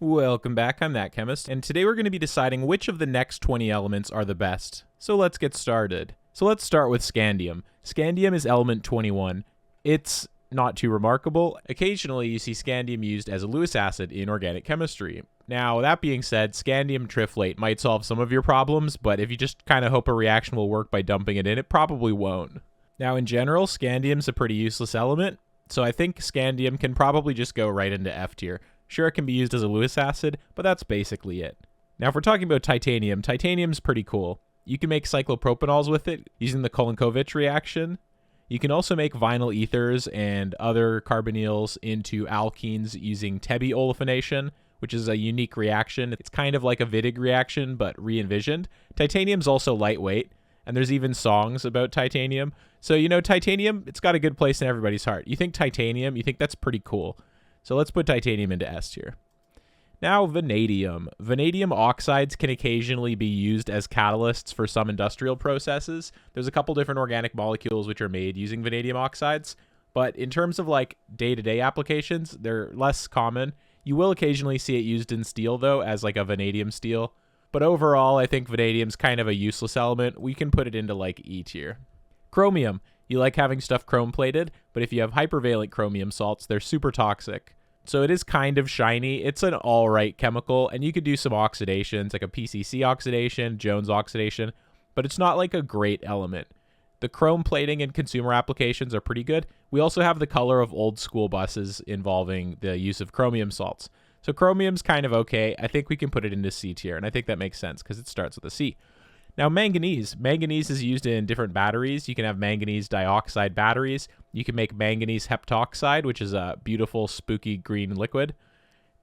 Welcome back, I'm that chemist, and today we're going to be deciding which of the next 20 elements are the best. So let's get started. So let's start with scandium. Scandium is element 21. It's not too remarkable. Occasionally you see scandium used as a Lewis acid in organic chemistry. Now, that being said, scandium triflate might solve some of your problems, but if you just kind of hope a reaction will work by dumping it in, it probably won't. Now, in general, scandium's a pretty useless element, so I think scandium can probably just go right into F tier. Sure, it can be used as a Lewis acid, but that's basically it. Now, if we're talking about titanium, titanium's pretty cool. You can make cyclopropanols with it using the Kulinkovich reaction. You can also make vinyl ethers and other carbonyls into alkenes using Tebbe olefination, which is a unique reaction. It's kind of like a Wittig reaction, but re-envisioned. Titanium's also lightweight, and there's even songs about titanium. So, titanium, it's got a good place in everybody's heart. You think titanium, you think that's pretty cool. So let's put titanium into S tier. Now, vanadium. Vanadium oxides can occasionally be used as catalysts for some industrial processes. There's a couple different organic molecules which are made using vanadium oxides, but in terms of like day-to-day applications, they're less common. You will occasionally see it used in steel, though, as like a vanadium steel. But overall, I think vanadium's kind of a useless element. We can put it into like E tier. Chromium. You like having stuff chrome-plated, but if you have hypervalent chromium salts, they're super toxic. So it is kind of shiny. It's an all-right chemical, and you could do some oxidations, like a PCC oxidation, Jones oxidation, but it's not like a great element. The chrome plating in consumer applications are pretty good. We also have the color of old school buses involving the use of chromium salts. So chromium's kind of okay. I think we can put it into C tier, and I think that makes sense because it starts with a C. Now, manganese. Manganese is used in different batteries. You can have manganese dioxide batteries. You can make manganese heptoxide, which is a beautiful, spooky green liquid.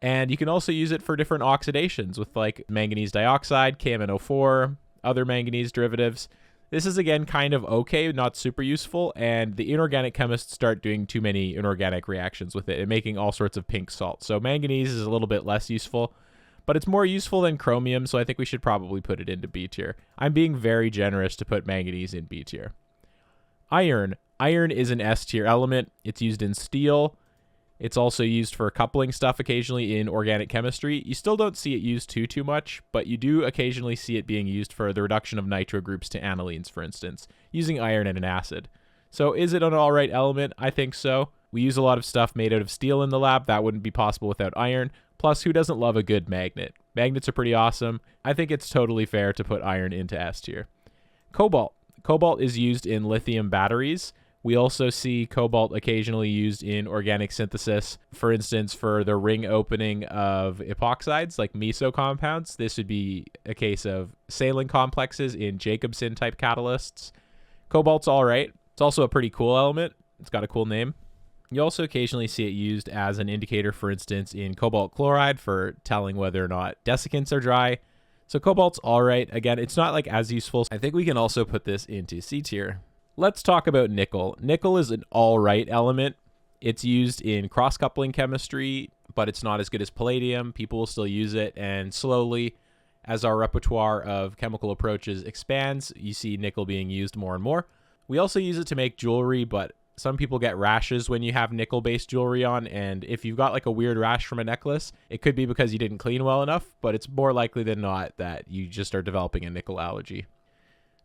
And you can also use it for different oxidations with like manganese dioxide, KMnO4, other manganese derivatives. This is, again, kind of okay, not super useful, and the inorganic chemists start doing too many inorganic reactions with it and making all sorts of pink salt. So manganese is a little bit less useful, but it's more useful than chromium, so I think we should probably put it into B tier. I'm being very generous to put manganese in B tier. Iron. Iron is an S tier element. It's used in steel. It's also used for coupling stuff occasionally in organic chemistry. You still don't see it used too much, but you do occasionally see it being used for the reduction of nitro groups to anilines, for instance, using iron in an acid. So is it an alright element? I think so. We use a lot of stuff made out of steel in the lab. That wouldn't be possible without iron. Plus, who doesn't love a good magnet? Magnets are pretty awesome. I think it's totally fair to put iron into S tier. Cobalt. Cobalt is used in lithium batteries. We also see cobalt occasionally used in organic synthesis. For instance, for the ring opening of epoxides, like meso compounds. This would be a case of saline complexes in Jacobson type catalysts. Cobalt's all right. It's also a pretty cool element. It's got a cool name. You also occasionally see it used as an indicator, for instance, in cobalt chloride for telling whether or not desiccants are dry. So cobalt's all right. Again, it's not like as useful. I think we can also put this into C tier. Let's talk about nickel. Nickel is an all right element. It's used in cross-coupling chemistry, but it's not as good as palladium. People will still use it, and slowly, as our repertoire of chemical approaches expands, you see nickel being used more and more. We also use it to make jewelry, but some people get rashes when you have nickel-based jewelry on, and if you've got like a weird rash from a necklace, it could be because you didn't clean well enough, but it's more likely than not that you just are developing a nickel allergy.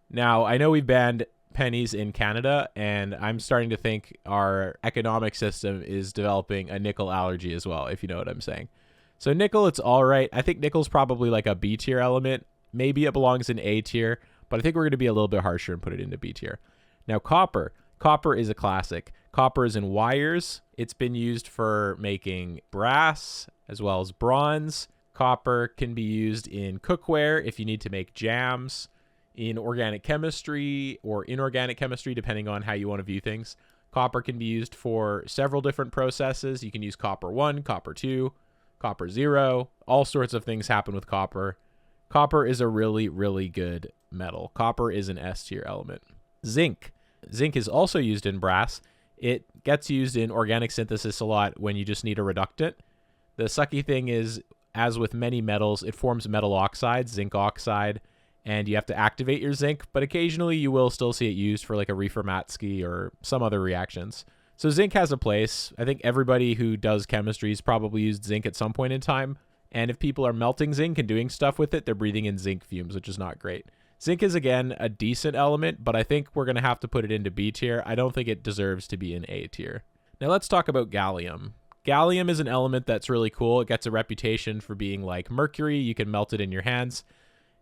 Now, I know we've banned pennies in Canada, and I'm starting to think our economic system is developing a nickel allergy as well, if you know what I'm saying. So nickel, it's all right. I think nickel's probably like a B tier element. Maybe it belongs in A tier, but I think we're going to be a little bit harsher and put it into B tier. Now, copper. Copper is a classic. Copper is in wires. It's been used for making brass as well as bronze. Copper can be used in cookware if you need to make jams, in organic chemistry or inorganic chemistry, depending on how you want to view things. Copper can be used for several different processes. You can use copper 1, copper 2, copper 0. All sorts of things happen with copper. Copper is a really, really good metal. Copper is an S tier element. Zinc. Zinc is also used in brass. It gets used in organic synthesis a lot when you just need a reductant. The sucky thing is, as with many metals, it forms metal oxides, zinc oxide, and you have to activate your zinc, but occasionally you will still see it used for like a Riefer-Matsky or some other reactions. So zinc has a place. I think everybody who does chemistry has probably used zinc at some point in time. And if people are melting zinc and doing stuff with it, they're breathing in zinc fumes, which is not great. Zinc is, again, a decent element, but I think we're going to have to put it into B tier. I don't think it deserves to be in A tier. Now let's talk about gallium. Gallium is an element that's really cool. It gets a reputation for being like mercury. You can melt it in your hands.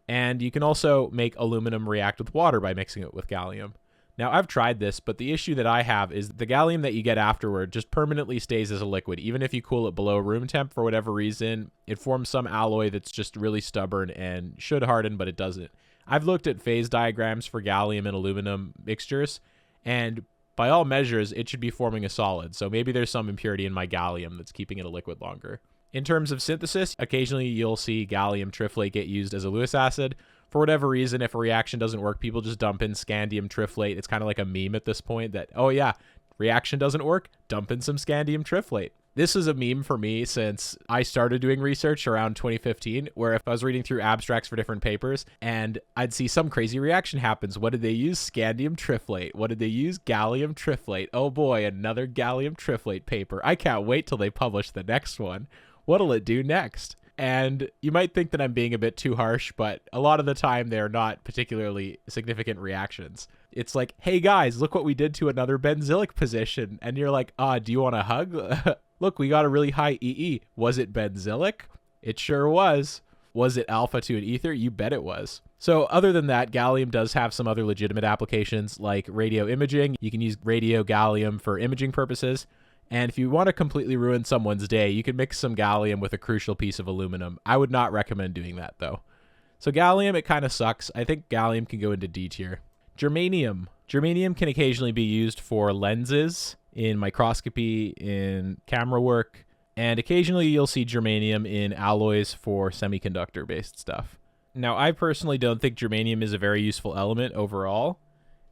And you can also make aluminum react with water by mixing it with gallium. Now, I've tried this, but the issue that I have is the gallium that you get afterward just permanently stays as a liquid. Even if you cool it below room temp for whatever reason, it forms some alloy that's just really stubborn and should harden, but it doesn't. I've looked at phase diagrams for gallium and aluminum mixtures, and by all measures, it should be forming a solid. So maybe there's some impurity in my gallium that's keeping it a liquid longer. In terms of synthesis, occasionally you'll see gallium triflate get used as a Lewis acid. For whatever reason, if a reaction doesn't work, people just dump in scandium triflate. It's kind of like a meme at this point that, oh yeah, reaction doesn't work, dump in some scandium triflate. This is a meme for me since I started doing research around 2015, where if I was reading through abstracts for different papers and I'd see some crazy reaction happens. What did they use? Scandium triflate. What did they use? Gallium triflate. Oh boy, another gallium triflate paper. I can't wait till they publish the next one. What'll it do next? And you might think that I'm being a bit too harsh, but a lot of the time they're not particularly significant reactions. It's like, hey guys, look what we did to another benzylic position. And you're like, do you want a hug? Look, we got a really high EE. Was it benzylic? It sure was. Was it alpha to an ether? You bet it was. So other than that, gallium does have some other legitimate applications like radio imaging. You can use radio gallium for imaging purposes. And if you want to completely ruin someone's day, you can mix some gallium with a crucial piece of aluminum. I would not recommend doing that, though. So gallium, it kind of sucks. I think gallium can go into D tier. Germanium. Germanium can occasionally be used for lenses, in microscopy, in camera work, and occasionally you'll see germanium in alloys for semiconductor-based stuff. Now, I personally don't think germanium is a very useful element overall,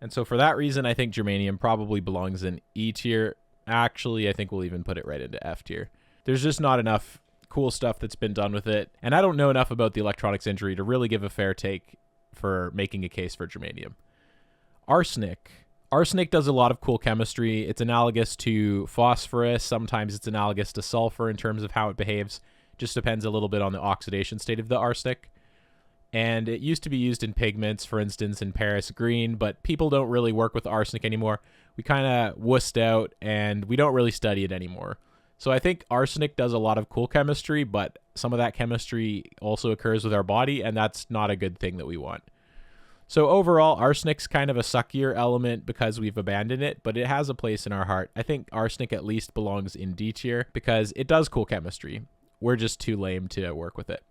and so for that reason, I think germanium probably belongs in E tier. Actually, I think we'll even put it right into F tier. There's just not enough cool stuff that's been done with it, and I don't know enough about the electronics injury to really give a fair take for making a case for germanium. Arsenic. Arsenic does a lot of cool chemistry. It's analogous to phosphorus. Sometimes it's analogous to sulfur in terms of how it behaves. Just depends a little bit on the oxidation state of the arsenic. And it used to be used in pigments, for instance, in Paris green, but people don't really work with arsenic anymore. We kind of wussed out, and we don't really study it anymore. So I think arsenic does a lot of cool chemistry, but some of that chemistry also occurs with our body, and that's not a good thing that we want. So overall, arsenic's kind of a suckier element because we've abandoned it, but it has a place in our heart. I think arsenic at least belongs in D tier because it does cool chemistry. We're just too lame to work with it.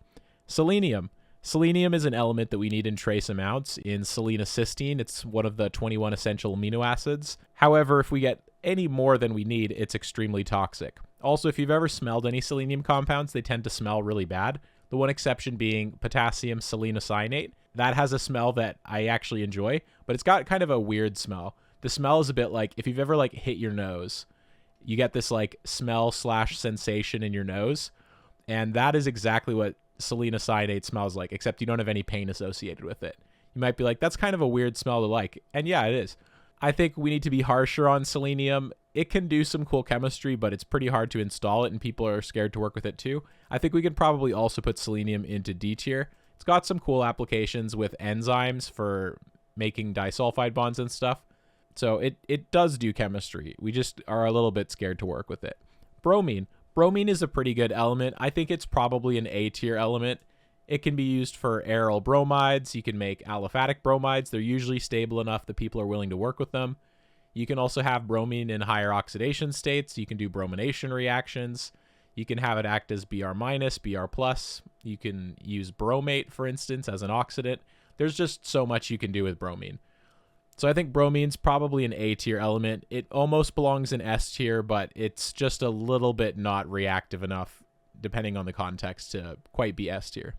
Selenium. Selenium is an element that we need in trace amounts in selenocysteine. It's one of the 21 essential amino acids. However, if we get any more than we need, it's extremely toxic. Also, if you've ever smelled any selenium compounds, they tend to smell really bad. The one exception being potassium selenoscyanate. That has a smell that I actually enjoy, but it's got kind of a weird smell. The smell is a bit like if you've ever like hit your nose, you get this like smell / sensation in your nose. And that is exactly what selenoscyanate smells like, except you don't have any pain associated with it. You might be like, that's kind of a weird smell to like. And yeah, it is. I think we need to be harsher on selenium. It can do some cool chemistry, but it's pretty hard to install it, and people are scared to work with it too. I think we could probably also put selenium into D tier. It's got some cool applications with enzymes for making disulfide bonds and stuff. So it does do chemistry. We just are a little bit scared to work with it. Bromine. Bromine is a pretty good element. I think it's probably an A tier element. It can be used for aryl bromides. You can make aliphatic bromides. They're usually stable enough that people are willing to work with them. You can also have bromine in higher oxidation states. You can do bromination reactions. You can have it act as Br-, Br+. You can use bromate, for instance, as an oxidant. There's just so much you can do with bromine. So I think bromine's probably an A tier element. It almost belongs in S tier, but it's just a little bit not reactive enough, depending on the context, to quite be S tier.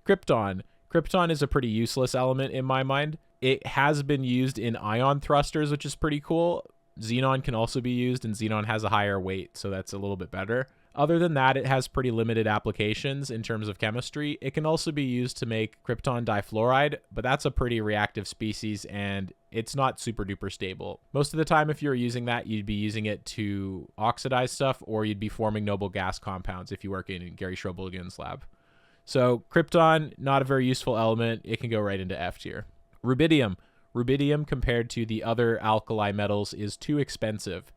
Krypton. Krypton is a pretty useless element in my mind. It has been used in ion thrusters, which is pretty cool. Xenon can also be used, and xenon has a higher weight, so that's a little bit better. Other than that, it has pretty limited applications in terms of chemistry. It can also be used to make krypton difluoride, but that's a pretty reactive species and it's not super duper stable. Most of the time, if you were using that, you'd be using it to oxidize stuff, or you'd be forming noble gas compounds if you work in Gary Schroebelgen's lab. So krypton, not a very useful element. It can go right into F tier. Rubidium. Rubidium, compared to the other alkali metals, is too expensive.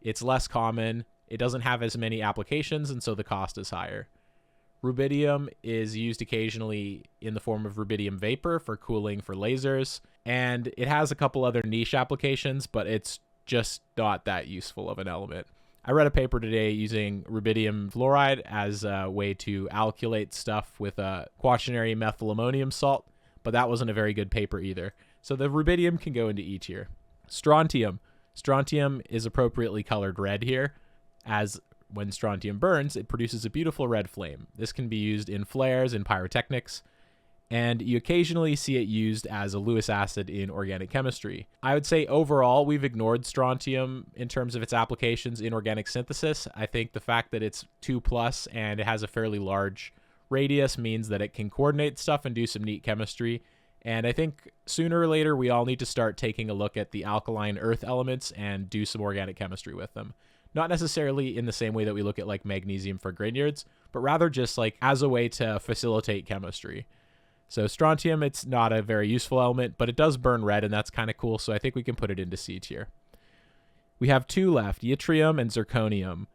It's less common. It doesn't have as many applications, and so the cost is higher. Rubidium is used occasionally in the form of rubidium vapor for cooling for lasers, and it has a couple other niche applications, but it's just not that useful of an element. I read a paper today using rubidium fluoride as a way to alkylate stuff with a quaternary methyl ammonium salt, but that wasn't a very good paper either. So the rubidium can go into E tier. Strontium. Strontium is appropriately colored red here, as when strontium burns, it produces a beautiful red flame. This can be used in flares and pyrotechnics, and you occasionally see it used as a Lewis acid in organic chemistry. I would say overall, we've ignored strontium in terms of its applications in organic synthesis. I think the fact that it's 2+ and it has a fairly large radius means that it can coordinate stuff and do some neat chemistry. And I think sooner or later, we all need to start taking a look at the alkaline earth elements and do some organic chemistry with them. Not necessarily in the same way that we look at like magnesium for Grignards, but rather just like as a way to facilitate chemistry. So strontium, it's not a very useful element, but it does burn red, and that's kind of cool, so I think we can put it into C tier. We have two left, yttrium and zirconium.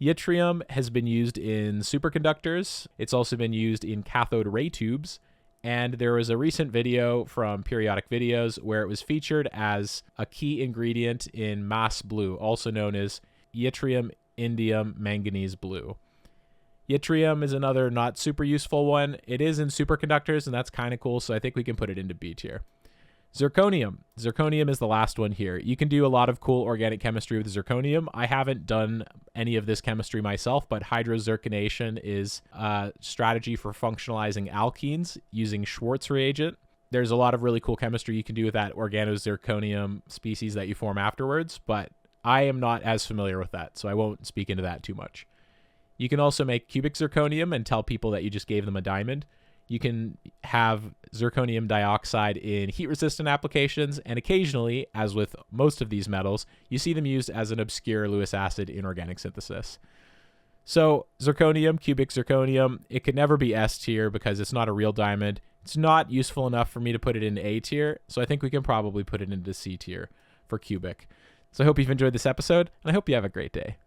Yttrium has been used in superconductors. It's also been used in cathode ray tubes, and there was a recent video from Periodic Videos where it was featured as a key ingredient in mass blue, also known as yttrium, indium, manganese blue. Yttrium is another not super useful one. It is in superconductors, and that's kind of cool, so I think we can put it into B tier. Zirconium. Zirconium is the last one here. You can do a lot of cool organic chemistry with zirconium. I haven't done any of this chemistry myself, but hydrozirconation is a strategy for functionalizing alkenes using Schwartz reagent. There's a lot of really cool chemistry you can do with that organozirconium species that you form afterwards, but I am not as familiar with that, so I won't speak into that too much. You can also make cubic zirconium and tell people that you just gave them a diamond. You can have zirconium dioxide in heat-resistant applications, and occasionally, as with most of these metals, you see them used as an obscure Lewis acid in organic synthesis. So zirconium, cubic zirconium, it could never be S tier because it's not a real diamond. It's not useful enough for me to put it in A tier, so I think we can probably put it into C tier for cubic. So I hope you've enjoyed this episode, and I hope you have a great day.